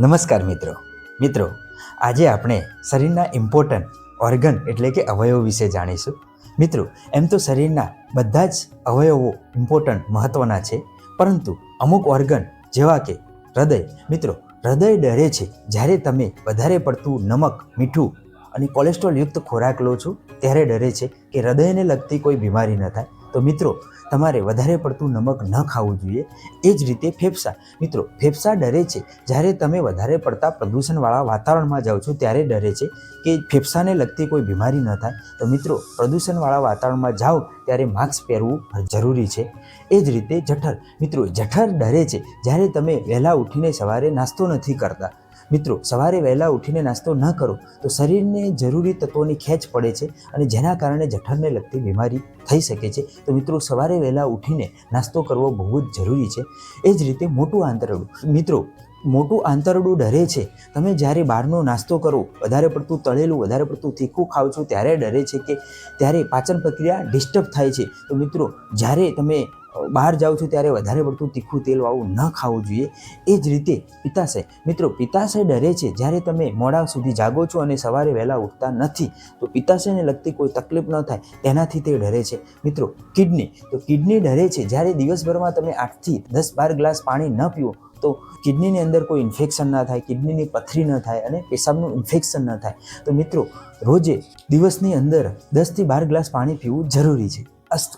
નમસ્કાર મિત્રો, આજે આપણે શરીરના ઇમ્પોર્ટન્ટ ઓર્ગન એટલે કે અવયવો વિશે જાણીશું. મિત્રો, એમ તો શરીરના બધા જ અવયવો ઇમ્પોર્ટન્ટ મહત્ત્વના છે, પરંતુ અમુક ઓર્ગન જેવા કે હૃદય, હૃદય ડરે છે જ્યારે તમે વધારે પડતું નમક, મીઠું અને કોલેસ્ટ્રોલ યુક્ત ખોરાક લો છો ત્યારે ડરે છે કે હૃદયને લગતી કોઈ બીમારી ન થાય. તો મિત્રો, તમારે વધારે પડતું નમક ન ખાવું જોઈએ. એ જ રીતે ફેફસા ડરે છે જ્યારે તમે વધારે પડતા પ્રદૂષણવાળા વાતાવરણમાં જાઓ છો ત્યારે ડરે છે કે ફેફસાને લગતી કોઈ બીમારી ન થાય. તો મિત્રો, પ્રદૂષણવાળા વાતાવરણમાં જાઓ ત્યારે માસ્ક પહેરવું જરૂરી છે. એ જ રીતે જઠર ડરે છે જ્યારે તમે વહેલા ઉઠીને સવારે નાસ્તો નથી કરતા. મિત્રો, સવારે વહેલા ઉઠીને નાસ્તો ન કરો તો શરીરને જરૂરી તત્વોની ખેંચ પડે છે અને જેના કારણે જઠરને લગતી બીમારી થઈ શકે છે. તો મિત્રો, સવારે વહેલા ઉઠીને નાસ્તો કરવો બહુ જ જરૂરી છે. એ જ રીતે મોટું આંતરડું ડરે છે. તમે જ્યારે બહારનો નાસ્તો કરો, વધારે પડતું તળેલું, વધારે પડતું તીખું ખાવ છો ત્યારે ડરે છે કે ત્યારે પાચન પ્રક્રિયા ડિસ્ટર્બ થાય છે. તો મિત્રો, જ્યારે તમે બહાર જાઓ છો ત્યારે વધારે પડતું તીખું તેલવાળું ન ખાવું જોઈએ. એ જ રીતે પિત્તાશય ડરે છે જ્યારે તમે મોડા સુધી જાગો છો અને સવારે વહેલા ઉઠતા નથી. તો પિત્તાશયને લગતી કોઈ તકલીફ ન થાય તેનાથી તે ડરે છે. મિત્રો, કિડની ડરે છે જ્યારે દિવસભરમાં તમે 8થી 10-12 ગ્લાસ પાણી ન પીવો તો કિડનીની અંદર કોઈ ઇન્ફેક્શન ના થાય, કિડનીની પથરી ન થાય અને પેશાબનું ઇન્ફેક્શન ન થાય. તો મિત્રો, રોજે દિવસની અંદર 10થી 12 ગ્લાસ પાણી પીવું જરૂરી છે. અસ્તુ.